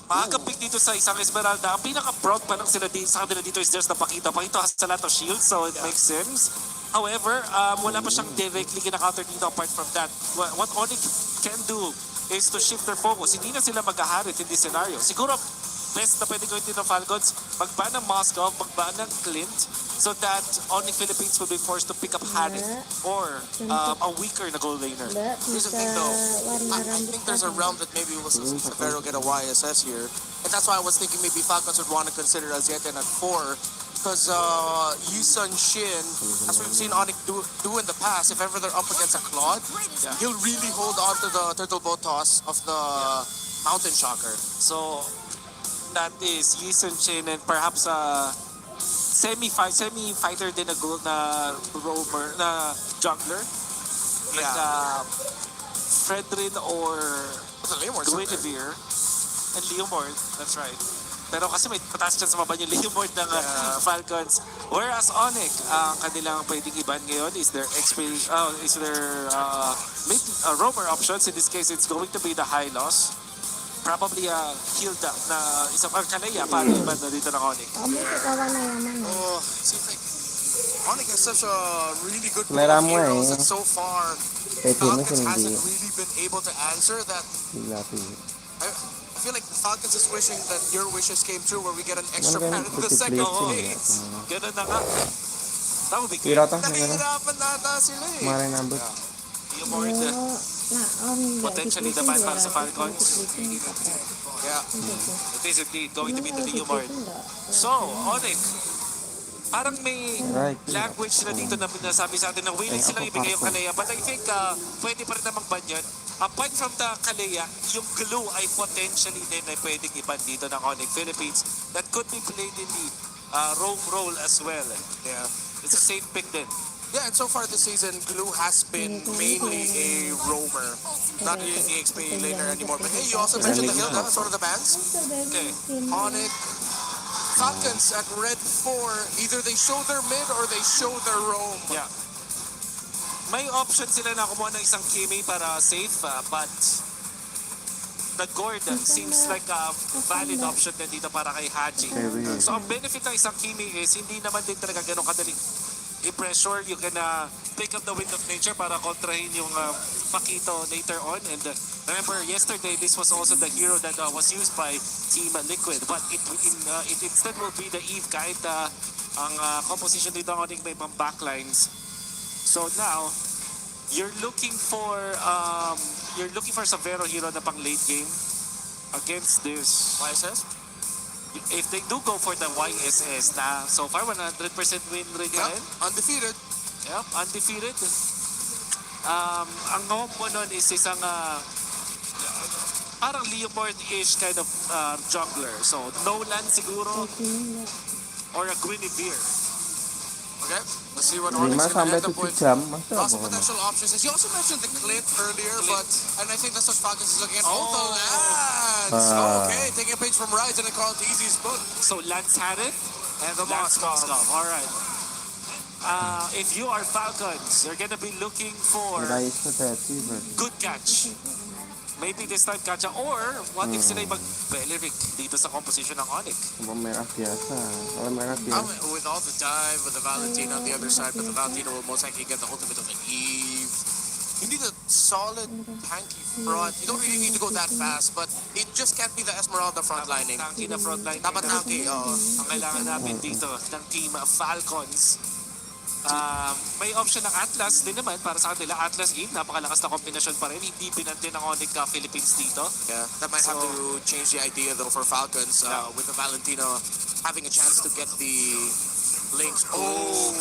maaga pick dito sa isang Esmeralda. Ang pinaka-proud pa lang sila sa kanila dito is just na Pakito. Pakito has a lot of shields, so it makes sense. However, wala pa siyang directly kina-counter dito apart from that. What Onyx can do is to shift their focus. Hindi na sila mag-aharit in this scenario. Siguro, best na pwede gawin dito ng Falcons, magban ng Moscow, magban ng Clint, so that only Philippines will be forced to pick up Harith or a weaker na goal laner. Here's the thing though, I think there's a realm that maybe we'll see Severo get a YSS here. And that's why I was thinking maybe Falcons would want to consider Azieten at 4. Because Yisun Shin, as we've seen Onyx do in the past, if ever they're up against a Claude, he'll really hold on to the turtle boat toss of the Mountain Shocker. So, that is Yisun Chin and perhaps semi-fighter din na roamer, na jungler. Like Fredrin or Guinevere and Leomord, that's right. Pero kasi may pataas dyan sa baba yung Leomord ng Falcons. Whereas Onyx, ang kanilang pwedeng iban ngayon is their roamer options. In this case, it's going to be the Hylos. Probably Hilda na isang Kalea para iban na dito ng Onyx. Oh, seems like Onyx has such a really good pool Meron of mo heroes eh. that so far Kahit yun Falcons na hasn't hindi. really been able to answer that. I feel like the Falcons is wishing that your wishes came true where we get an extra Mga man ganun, in the petit second blade phase. Ganun na nga. That would be great. Pirata, siguro. Nahihirapan nata sila eh. Mara number. Leomord, potentially the man para sa Falcons. Yeah. It is indeed going to be the Leomord. So, Onyx, parang may Right. language sila dito na nasabi sa atin na willing silang ibigay yung Kalea. But I think pwede pa rin namang ban yun. Apart from the Kalea, yung glue ay potentially din ay pwedeng iban dito ng Onyx Philippines that could be played in the roam role as well. Yeah. It's a safe pick din. Yeah, and so far this season, Glue has been mainly a roamer, not really the XP laner anymore. But hey, you also mentioned the Hilda as one of the bans. Okay. Onyx, Falcons at red 4, either they show their mid or they show their roam. Yeah. May option sila na kumuha ng isang Kimi para safe, but the Gord seems like a valid option din dito para kay Haji. So ang benefit ng isang Kimi is hindi naman din talaga ganun kadaling i-pressure. You can pick up the wind of nature para kontrahin yung Pakito later on. And remember, yesterday, this was also the hero that was used by Team Liquid. But it instead will be the Eve kahit ang composition dito ng ating may mga backlines. So now, you're looking for some Vero hero na pang late game against this YSS. If they do go for the YSS na so far 100% win rate Yeah, rin. undefeated. Yep, undefeated. Ang home mo nun is isang parang Leomord-ish kind of jungler. So, Nolan siguro or a Guinevere. Okay, let's see what Hindi Onyx can masampai end itu up with. jam. Lots of potential options. You also mentioned the Clint earlier, and I think that's what Falcons is looking at. Oh, the Lance! Okay, taking a page from Rise and Carl Easy's book. So, Lance had it. And the Lance Moskov. Moskov. All right. If you are Falcons, you're gonna be looking for Rise na 30, but good catch. Maybe this time catch or what if sila mag-Beleric dito sa composition ng Onyx? merah biasa. Kalau merah biasa. With all the dive, with the Valentina on the other side, but the Valentina will most likely get the ultimate of the Eve. You need a solid, tanky front. You don't really need to go that fast, but it just can't be the Esmeralda frontlining. Tanky na frontline. Dapat tanky, Ang kailangan namin dito ng Team Falcons. May option ng Atlas din naman para sa kanila. Atlas Eve, napakalakas na kombinasyon pa rin. Hindi pinante ng Onyx Philippines dito. Yeah, that might have to change the idea though for Falcons with the Valentina having a chance to get the links. Oh,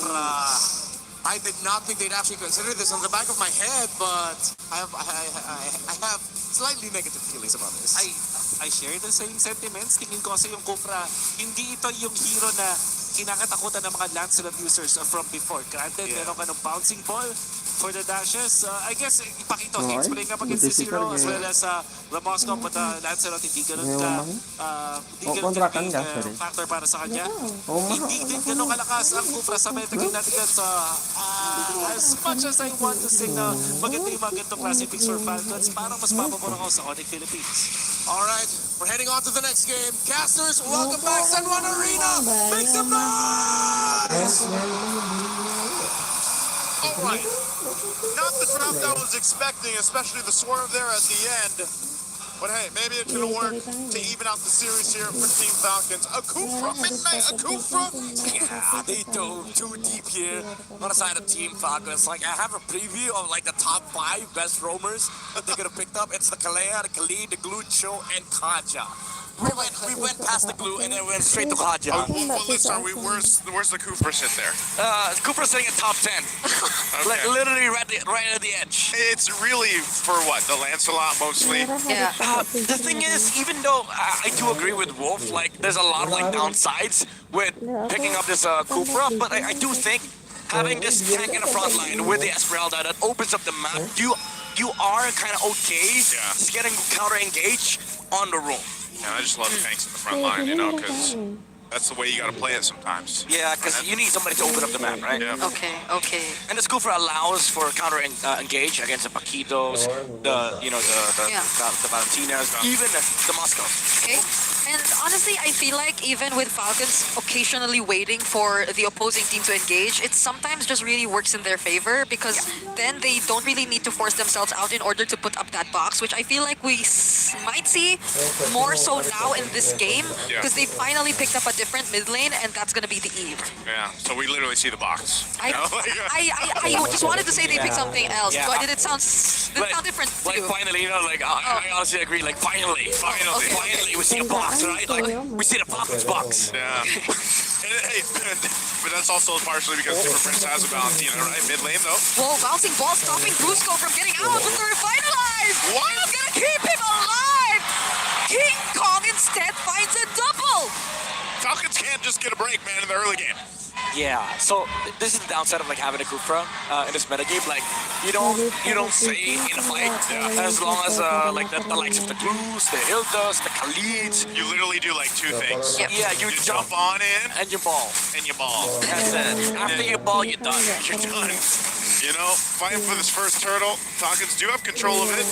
I did not think they'd actually consider this on the back of my head, but I have slightly negative feelings about this. I share the same sentiments. Tingin ko kasi yung Kufra, hindi ito yung hero na kinakatakutan ng mga Lancelot users from before. Granted, meron ka ng bouncing ball for the dashes. I guess, ipakito, explain ka against the Zero as well as the Moscow, but Lancelot hindi ganun factor para sa kanya. Hindi din ganun kalakas ang Kufra sa metagame natin sa as much as I want to say na maganda yung mga ganitong klase picks for Falcons, parang mas mapapura ko sa Onyx Philippines. All right, we're heading on to the next game. Casters, welcome back, San Juan Arena. Make some noise! All right. Not the draft I was expecting, especially the swerve there at the end. But hey, maybe it could have worked to even out the series here for Team Falcons. A Kufra, midnight, a Kufra. Yeah, they dove too deep here on the side of Team Falcons. Like, I have a preview of like the top 5 best roamers that they could have picked up. It's the Kalea, the Khalid, the Glucho, and Kaja. We went past the glue and then went straight to Kaja. Well, listen, where's the Kufra sit there? Cooper's sitting at top 10. Like literally right at the edge. It's really for what? The Lancelot mostly? Yeah. The thing is, even though I do agree with Wolf, like there's a lot of like downsides with picking up this Cupra, but I do think having this tank in the front line with the Esmeralda that opens up the map, you are kind of okay just getting counter engaged on the roll. Yeah, I just love tanks in the front line, you know, because that's the way you got to play it sometimes. Yeah, because you need somebody to open up the map, right? Yeah. Okay. And the Scooper allows for counter engage against the Paquitos, the Valentinas, even the Moscows. Okay. And honestly, I feel like even with Falcons occasionally waiting for the opposing team to engage, it sometimes just really works in their favor because then they don't really need to force themselves out in order to put up that box, which I feel like we might see more so now in this game because they finally picked up a different mid lane, and that's gonna be the Eve. Yeah, so we literally see the box. I just wanted to say they picked something else, Yeah. but did it sound different to Like you? finally, you know, like I honestly agree. Like finally, okay. finally, we see a box, right? Like we see the Falcons box. Yeah. Hey, but that's also partially because Super Prince has a Valentina, right? Mid lane though. Whoa, bouncing ball stopping Brusco from getting out, but they're finalized! What? It's gonna keep him alive! King Kong instead finds a double! Falcons can't just get a break, man, in the early game. Yeah. So this is the downside of like having a Kufra in this metagame. Like you don't stay in a fight as long as like the likes of the Glues, the Hildas, the Khalids. You literally do like two things. Yep. Yeah, You jump on in and you ball. and you ball. That's it. After you ball, you're done. You're done. You know, fighting for this first turtle. Falcons do have control of it.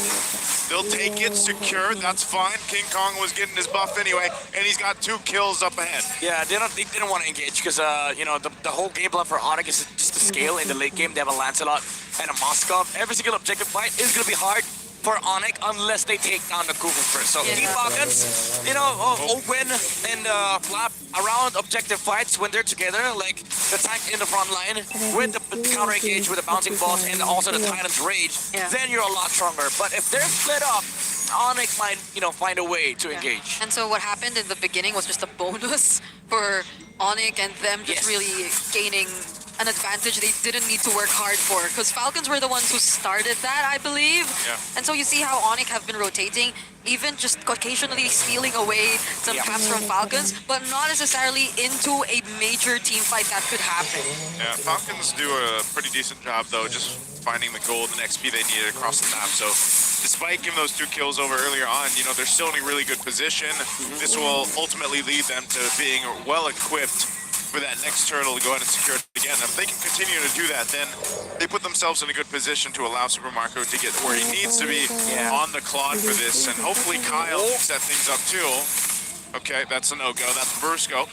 They'll take it secure. That's fine. King Kong was getting his buff anyway, and he's got 2 kills up ahead. Yeah, they didn't want to engage because you know the whole game plan for Onyx is just to scale in the late game. They have a Lancelot and a Moskov. Every single objective fight is gonna be hard for Onyx unless they take down the Google first. So Yeah. Team Falcons, you know, open and flap around objective fights when they're together, like the tank in the front line with the counter engage with the bouncing balls and also the Titan's rage, Yeah. then you're a lot stronger. But if they're split up, Onyx might, you know, find a way to engage. And so what happened in the beginning was just a bonus for Onyx and them just Yes. really gaining an advantage they didn't need to work hard for, because Falcons were the ones who started that, I believe. Yeah. And so you see how Onyx have been rotating, even just occasionally stealing away some Yeah. caps from Falcons, but not necessarily into a major team fight that could happen. Yeah, Falcons do a pretty decent job, though, just finding the gold and XP they needed across the map. So despite giving those 2 kills over earlier on, you know, they're still in a really good position. This will ultimately lead them to being well-equipped for that next turtle to go ahead and secure it again. If they can continue to do that, then they put themselves in a good position to allow Super Marco to get where he needs to be on the clock for this. And hopefully Kyle can set things up too. Okay, that's a no-go. That's Brusco.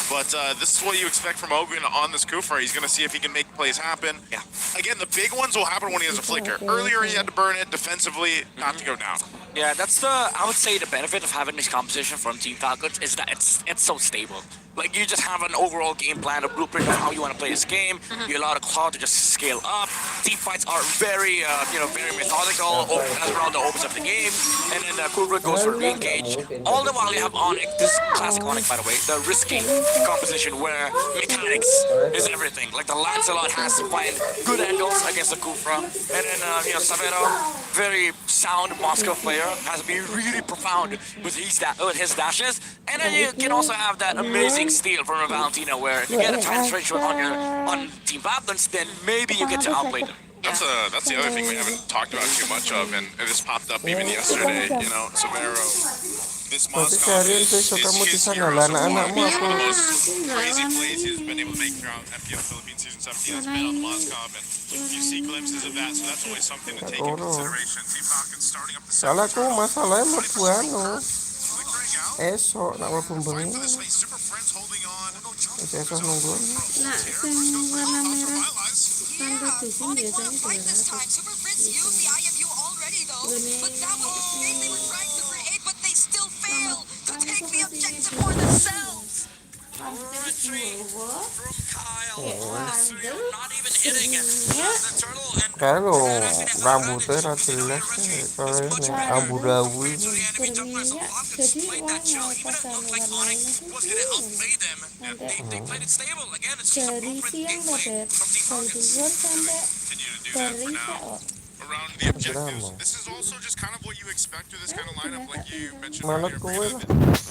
But this is what you expect from Ogun on this Kufra. He's going to see if he can make plays happen. Yeah. Again, the big ones will happen when he has a flicker. Earlier, he had to burn it defensively, not to go down. Yeah, that's I would say the benefit of having this composition from Team Falcons is that it's so stable. Like you just have an overall game plan, a blueprint of how you want to play this game. You allow the cloud to just scale up. Team fights are very, very methodical around the opens of the game, and then the Kugler goes for re-engage. All the while you have Onyx, this is classic Onyx by the way, the risky composition where mechanics is everything. Like the Lancelot has to find good angles against the Kufra, and then Savero, very sound Moscow player, has to be really profound with his dashes, and then you can also have that amazing steal from a Valentina where if you get a Titan Strange on Team Falcons, then maybe you get to outplay them. That's the other thing we haven't talked about too much of, and this popped up even yesterday. You know, Severo, this Moscow Karen, is besok kamu di his sana hero lah, so far. anak-anakmu One of aku. the most crazy plays he's been able to make throughout Mpl Philippines Season 17 has been on the Moscow, and you see glimpses of that, so that's always something to take into consideration. Team Falcons starting up the Salah second ko, masalahnya mertuano. flickering out. Esok nak walaupun Fight beri. for this fight. Super Prince holding on. Esok nunggu. Nak sing warna merah standar di sini biasanya 200. Super Prince used the IMU already though, but that was the space they were trying to create, but they still failed to take the objective for themselves. Kalau rambutnya ra jelas, kalau ini ambu-ambu. Berminyak jadi warna pada warna ini dari siang pada dari luar sampai beri kok. Around the objectives. This is also just kind of what you expect with this kind of lineup, like you mentioned Manot earlier. ko Brandon, wala.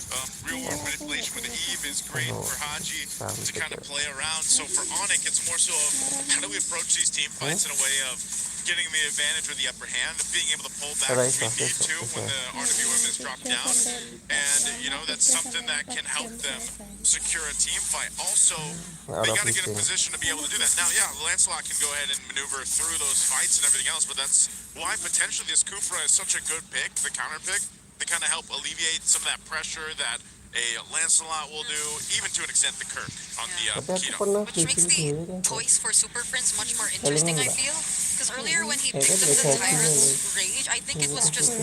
real world manipulation with the Eve is great for Haji to kind of play around. So for Onyx, it's more so of how do we approach these team fights in a way of getting the advantage with the upper hand, of being able to pull back Right, if we need okay, to okay. when the RWM is dropped down. And, you know, that's something that can help them secure a team fight. Also, they got to get in position to be able to do that. Now, yeah, Lancelot can go ahead and maneuver through those fights and everything else, but that's why potentially this Kufra is such a good pick, the counter pick, to kind of help alleviate some of that pressure that A Lancelot will do, even to an extent the Kirk on the Tapi aku Kino. pernah Which makes bikin the dia kan. toys for Super Friends much more Kalian interesting, I enggak? feel. Because earlier when he Kan picked up ada the kakinya Tyrant's nih. Rage, I think it was just a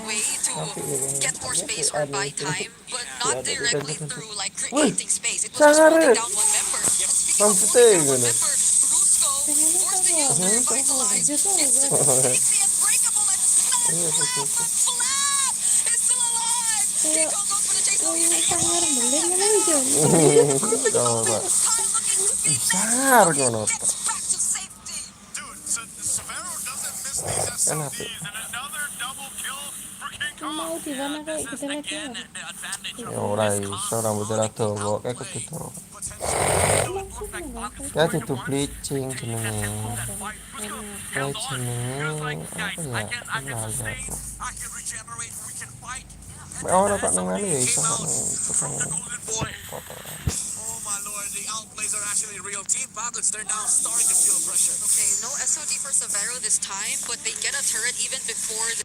way to Tapi ya, get more tapi space or ada buy itu. time, but Ya, not ada directly itu. through like Wih, creating space. It was just sangar holding ya. down one member. And speaking of Maksudnya holding down one gimana? member, Rusko forced to use Ini Revitalize. tuh. Instant takes the Unbreakable and smash Iya Flap, betul. but Flap is still alive. Kayak Kiko goes for the chase. Oh, he's sangar beling kan aja. Coba. Kai looking to be Sangar next. ngono. Gets back to safety. Dude, Severo doesn't miss these Kan apa? SODs, and another double kill for King Mau Kong. di mana kayak kita lagi ya. Ya ora iso rambutnya rada dawa kayak kudu dawa. Maksudnya apa? Ya itu bleaching jenenge. Apa? Kayak jenenge apa ya? Kenal ya aku. Oh, ora kok nang ngene ya iso kok nang tukang foto. Oh my lord, the outplays are actually real. Team Falcons, they're now starting to feel pressure. Okay, no SOD for Severo this time, but they get a turret even before the